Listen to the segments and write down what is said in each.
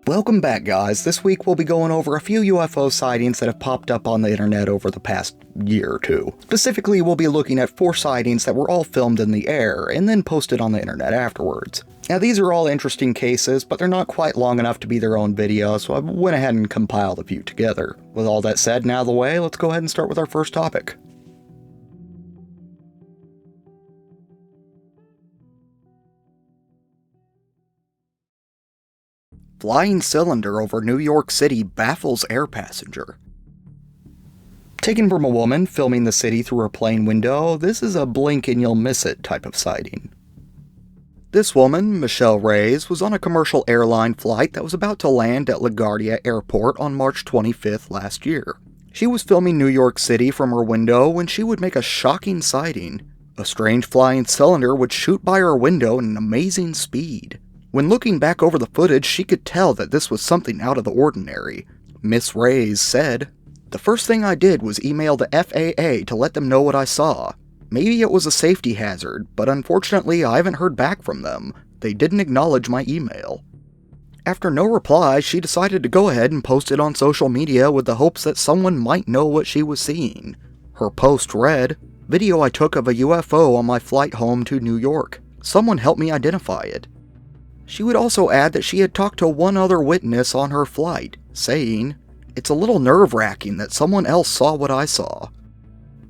Welcome back, guys. This week we'll be going over a few UFO sightings that have popped up on the internet over the past year or two. Specifically, we'll be looking at 4 sightings that were all filmed in the air and then posted on the internet afterwards. Now, these are all interesting cases, but they're not quite long enough to be their own video, so I went ahead and compiled a few together. With all that said and out of the way, let's go ahead and start with our first topic. Flying cylinder over New York City baffles air passenger. Taken from a woman filming the city through her plane window, this is a blink and you'll miss it type of sighting. This woman, Michelle Reyes, was on a commercial airline flight that was about to land at LaGuardia Airport on March 25th last year. She was filming New York City from her window when she would make a shocking sighting. A strange flying cylinder would shoot by her window at an amazing speed. When looking back over the footage, she could tell that this was something out of the ordinary. Miss Reyes said, "The first thing I did was email the FAA to let them know what I saw. Maybe it was a safety hazard, but unfortunately I haven't heard back from them. They didn't acknowledge my email." After no reply, she decided to go ahead and post it on social media with the hopes that someone might know what she was seeing. Her post read, "Video I took of a UFO on my flight home to New York. Someone help me identify it." She would also add that she had talked to one other witness on her flight, saying, "It's a little nerve-wracking that someone else saw what I saw."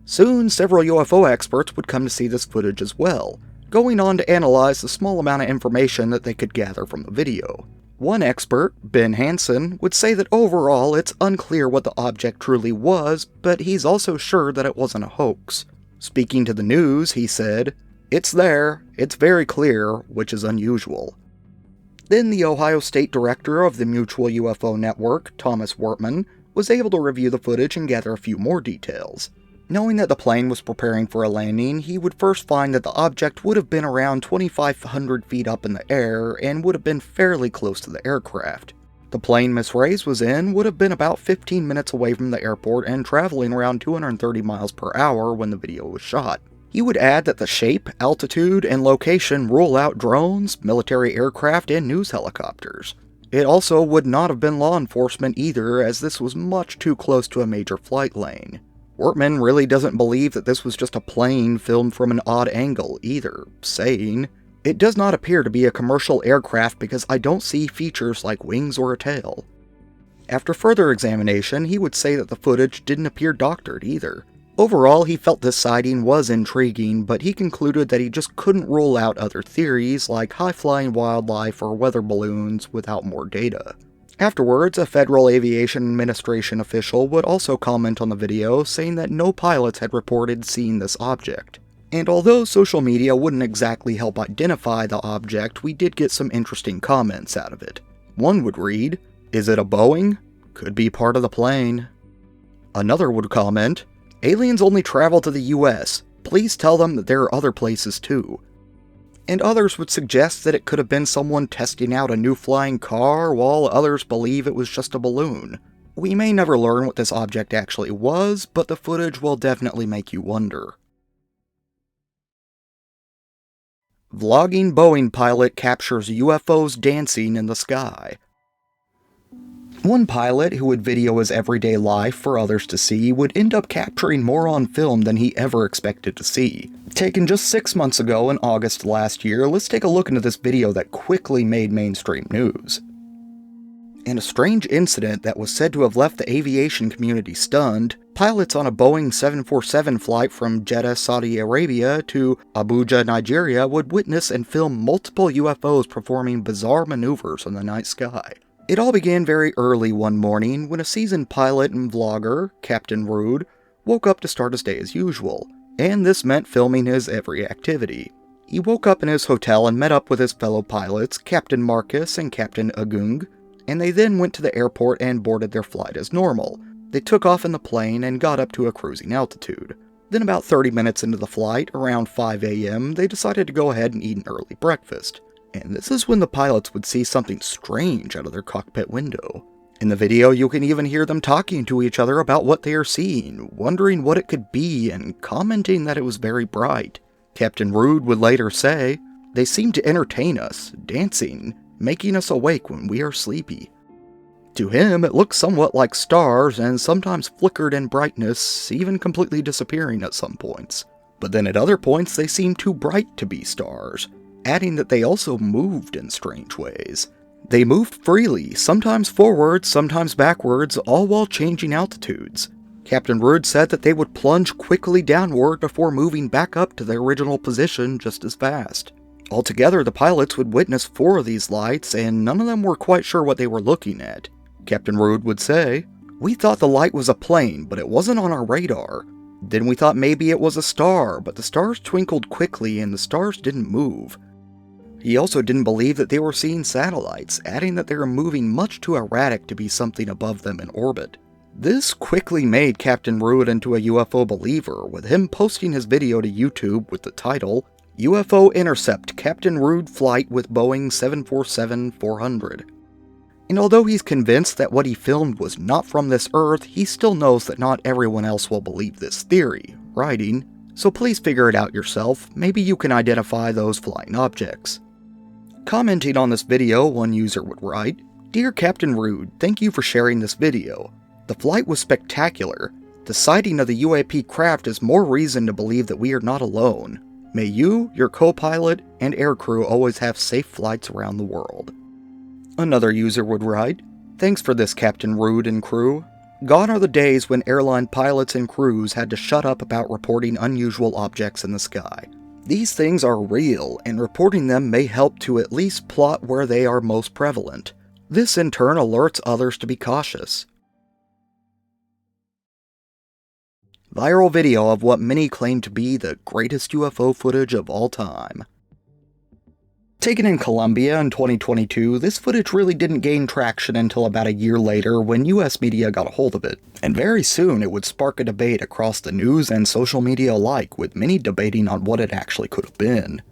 Soon, several UFO experts would come to see this footage as well, going on to analyze the small amount of information that they could gather from the video. One expert, Ben Hansen, would say that overall it's unclear what the object truly was, but he's also sure that it wasn't a hoax. Speaking to the news, he said, "It's there, it's very clear, which is unusual." Then the Ohio State Director of the Mutual UFO Network, Thomas Wortman, was able to review the footage and gather a few more details. Knowing that the plane was preparing for a landing, he would first find that the object would have been around 2,500 feet up in the air and would have been fairly close to the aircraft. The plane Miss Reyes was in would have been about 15 minutes away from the airport and traveling around 230 miles per hour when the video was shot. He would add that the shape, altitude, and location rule out drones, military aircraft, and news helicopters. It also would not have been law enforcement either, as this was much too close to a major flight lane. Wortman really doesn't believe that this was just a plane filmed from an odd angle either, saying, "It does not appear to be a commercial aircraft because I don't see features like wings or a tail." After further examination, he would say that the footage didn't appear doctored either. Overall, he felt this sighting was intriguing, but he concluded that he just couldn't rule out other theories like high-flying wildlife or weather balloons without more data. Afterwards, a Federal Aviation Administration official would also comment on the video, saying that no pilots had reported seeing this object. And although social media wouldn't exactly help identify the object, we did get some interesting comments out of it. One would read, "Is it a Boeing? Could be part of the plane." Another would comment, "Aliens only travel to the US. Please tell them that there are other places too." And others would suggest that it could have been someone testing out a new flying car, while others believe it was just a balloon. We may never learn what this object actually was, but the footage will definitely make you wonder. Vlogging Boeing pilot captures UFOs dancing in the sky. One pilot who would video his everyday life for others to see would end up capturing more on film than he ever expected to see. Taken just 6 months ago in August last year, let's take a look into this video that quickly made mainstream news. In a strange incident that was said to have left the aviation community stunned, pilots on a Boeing 747 flight from Jeddah, Saudi Arabia to Abuja, Nigeria would witness and film multiple UFOs performing bizarre maneuvers in the night sky. It all began very early one morning when a seasoned pilot and vlogger, Captain Rude, woke up to start his day as usual, and this meant filming his every activity. He woke up in his hotel and met up with his fellow pilots, Captain Marcus and Captain Agung, and they then went to the airport and boarded their flight as normal. They took off in the plane and got up to a cruising altitude. Then about 30 minutes into the flight, around 5 a.m., they decided to go ahead and eat an early breakfast. And this is when the pilots would see something strange out of their cockpit window. In the video, you can even hear them talking to each other about what they are seeing, wondering what it could be, and commenting that it was very bright. Captain Rude would later say, "They seem to entertain us, dancing, making us awake when we are sleepy." To him, it looked somewhat like stars and sometimes flickered in brightness, even completely disappearing at some points. But then at other points they seemed too bright to be stars, adding that they also moved in strange ways. They moved freely, sometimes forwards, sometimes backwards, all while changing altitudes. Captain Rood said that they would plunge quickly downward before moving back up to their original position just as fast. Altogether, the pilots would witness 4 of these lights, and none of them were quite sure what they were looking at. Captain Rood would say, "We thought the light was a plane, but it wasn't on our radar. Then we thought maybe it was a star, but the stars twinkled quickly and the stars didn't move." He also didn't believe that they were seeing satellites, adding that they were moving much too erratic to be something above them in orbit. This quickly made Captain Rood into a UFO believer, with him posting his video to YouTube with the title, "UFO Intercept Captain Rood Flight with Boeing 747-400. And although he's convinced that what he filmed was not from this Earth, he still knows that not everyone else will believe this theory, writing, "So please figure it out yourself, maybe you can identify those flying objects." Commenting on this video, one user would write, "Dear Captain Rood, thank you for sharing this video. The flight was spectacular. The sighting of the UAP craft is more reason to believe that we are not alone. May you, your co-pilot, and aircrew always have safe flights around the world." Another user would write, "Thanks for this, Captain Rood and crew. Gone are the days when airline pilots and crews had to shut up about reporting unusual objects in the sky. These things are real, and reporting them may help to at least plot where they are most prevalent. This in turn alerts others to be cautious." Viral video of what many claim to be the greatest UFO footage of all time. Taken in Colombia in 2022, this footage really didn't gain traction until about a year later when US media got a hold of it, and very soon it would spark a debate across the news and social media alike, with many debating on what it actually could have been.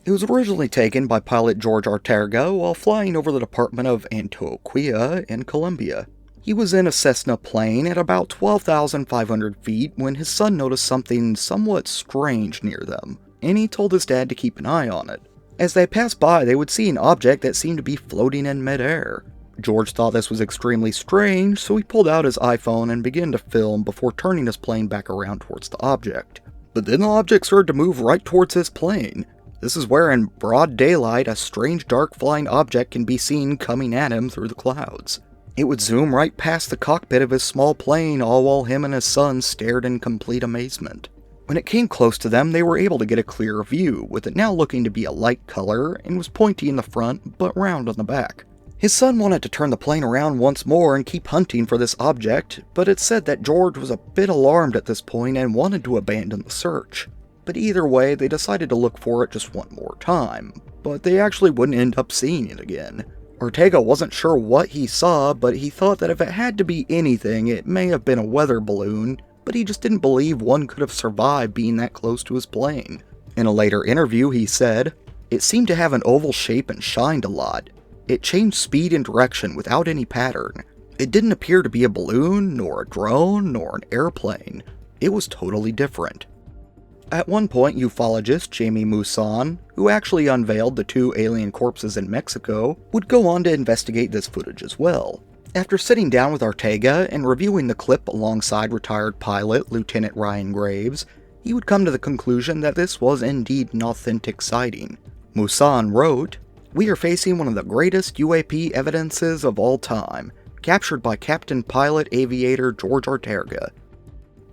It was originally taken by pilot George Ortega while flying over the department of Antioquia in Colombia. He was in a Cessna plane at about 12,500 feet when his son noticed something somewhat strange near them, and he told his dad to keep an eye on it. As they passed by, they would see an object that seemed to be floating in midair. George thought this was extremely strange, so he pulled out his iPhone and began to film before turning his plane back around towards the object. But then the object started to move right towards his plane. This is where in broad daylight a strange dark flying object can be seen coming at him through the clouds. It would zoom right past the cockpit of his small plane, all while him and his son stared in complete amazement. When it came close to them, they were able to get a clearer view, with it now looking to be a light color and was pointy in the front but round on the back. His son wanted to turn the plane around once more and keep hunting for this object, but it said that George was a bit alarmed at this point and wanted to abandon the search. But either way, they decided to look for it just one more time, but they actually wouldn't end up seeing it again. Ortega wasn't sure what he saw, but he thought that if it had to be anything, it may have been a weather balloon, but he just didn't believe one could have survived being that close to his plane. In a later interview, he said, "It seemed to have an oval shape and shined a lot. It changed speed and direction without any pattern. It didn't appear to be a balloon, nor a drone, nor an airplane. It was totally different." At one point, ufologist Jamie Mousson, who actually unveiled the 2 alien corpses in Mexico, would go on to investigate this footage as well. After sitting down with Ortega and reviewing the clip alongside retired pilot Lieutenant Ryan Graves, he would come to the conclusion that this was indeed an authentic sighting. Mousson wrote, "We are facing one of the greatest UAP evidences of all time, captured by Captain Pilot Aviator George Ortega."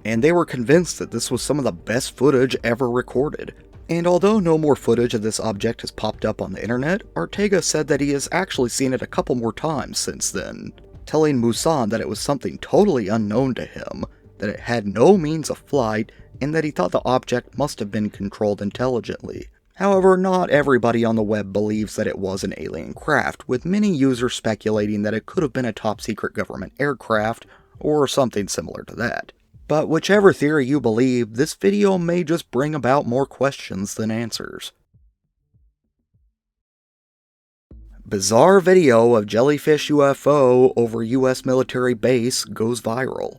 And they were convinced that this was some of the best footage ever recorded. And although no more footage of this object has popped up on the internet, Ortega said that he has actually seen it a couple more times since then, telling Mousson that it was something totally unknown to him, that it had no means of flight, and that he thought the object must have been controlled intelligently. However, not everybody on the web believes that it was an alien craft, with many users speculating that it could have been a top-secret government aircraft, or something similar to that. But whichever theory you believe, this video may just bring about more questions than answers. Bizarre video of Jellyfish UFO over US military base goes viral.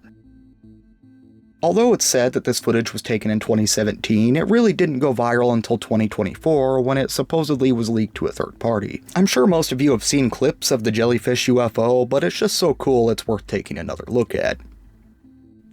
Although it's said that this footage was taken in 2017, it really didn't go viral until 2024 when it supposedly was leaked to a third party. I'm sure most of you have seen clips of the Jellyfish UFO, but it's just so cool it's worth taking another look at.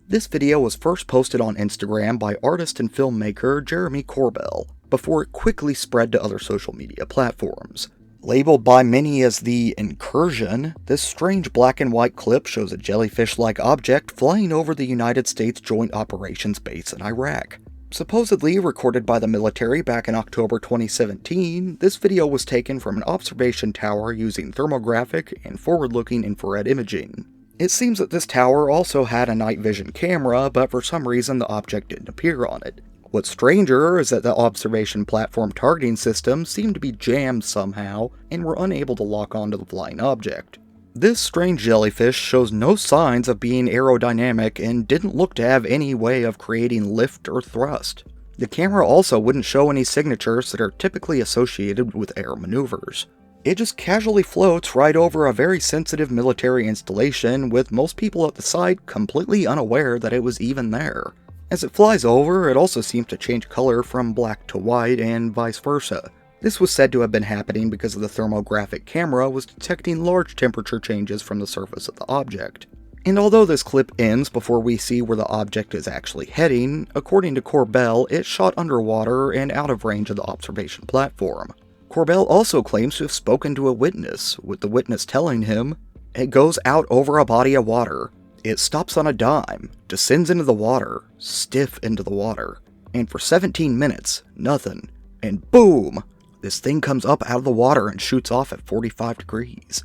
This video was first posted on Instagram by artist and filmmaker Jeremy Corbell, before it quickly spread to other social media platforms. Labeled by many as the incursion, this strange black and white clip shows a jellyfish-like object flying over the United States Joint Operations Base in Iraq. Supposedly recorded by the military back in October 2017, this video was taken from an observation tower using thermographic and forward-looking infrared imaging. It seems that this tower also had a night vision camera, but for some reason the object didn't appear on it. What's stranger is that the observation platform targeting system seemed to be jammed somehow and were unable to lock onto the flying object. This strange jellyfish shows no signs of being aerodynamic and didn't look to have any way of creating lift or thrust. The camera also wouldn't show any signatures that are typically associated with air maneuvers. It just casually floats right over a very sensitive military installation, with most people at the site completely unaware that it was even there. As it flies over, it also seems to change color from black to white and vice versa. This was said to have been happening because the thermographic camera was detecting large temperature changes from the surface of the object. And although this clip ends before we see where the object is actually heading, according to Corbell, it shot underwater and out of range of the observation platform. Corbell also claims to have spoken to a witness, with the witness telling him, "It goes out over a body of water. It stops on a dime, descends into the water, stiff into the water, and for 17 minutes, nothing, and boom! This thing comes up out of the water and shoots off at 45 degrees.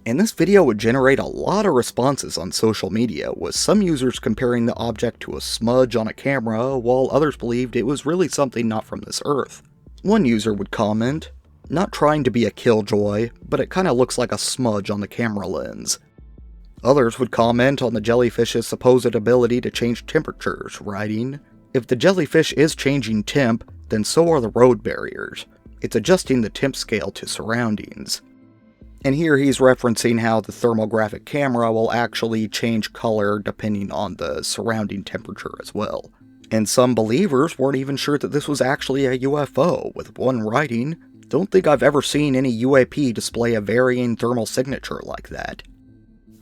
And this video would generate a lot of responses on social media, with some users comparing the object to a smudge on a camera, while others believed it was really something not from this earth. One user would comment, "Not trying to be a killjoy, but it kinda looks like a smudge on the camera lens." Others would comment on the jellyfish's supposed ability to change temperatures, writing, "If the jellyfish is changing temp, then so are the road barriers. It's adjusting the temp scale to surroundings." And here he's referencing how the thermographic camera will actually change color depending on the surrounding temperature as well. And some believers weren't even sure that this was actually a UFO, with one writing, "Don't think I've ever seen any UAP display a varying thermal signature like that."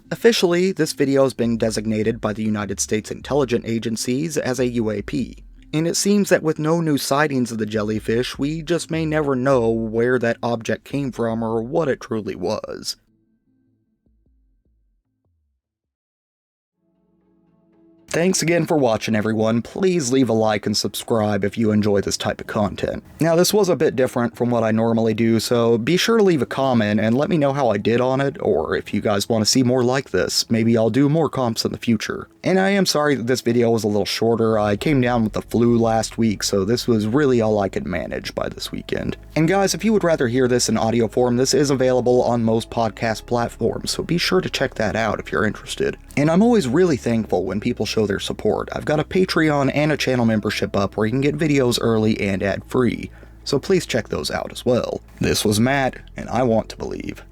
Officially, this video has been designated by the United States intelligence agencies as a UAP, and it seems that with no new sightings of the jellyfish, we just may never know where that object came from or what it truly was. Thanks again for watching, everyone. Please leave a like and subscribe if you enjoy this type of content. Now, this was a bit different from what I normally do, so be sure to leave a comment and let me know how I did on it, or if you guys want to see more like this, maybe I'll do more comps in the future. And I am sorry that this video was a little shorter. I came down with the flu last week, so this was really all I could manage by this weekend. And guys, if you would rather hear this in audio form, this is available on most podcast platforms, so be sure to check that out if you're interested. And I'm always really thankful when people show their support. I've got a Patreon and a channel membership up where you can get videos early and ad-free, so please check those out as well. This was Matt, and I want to believe.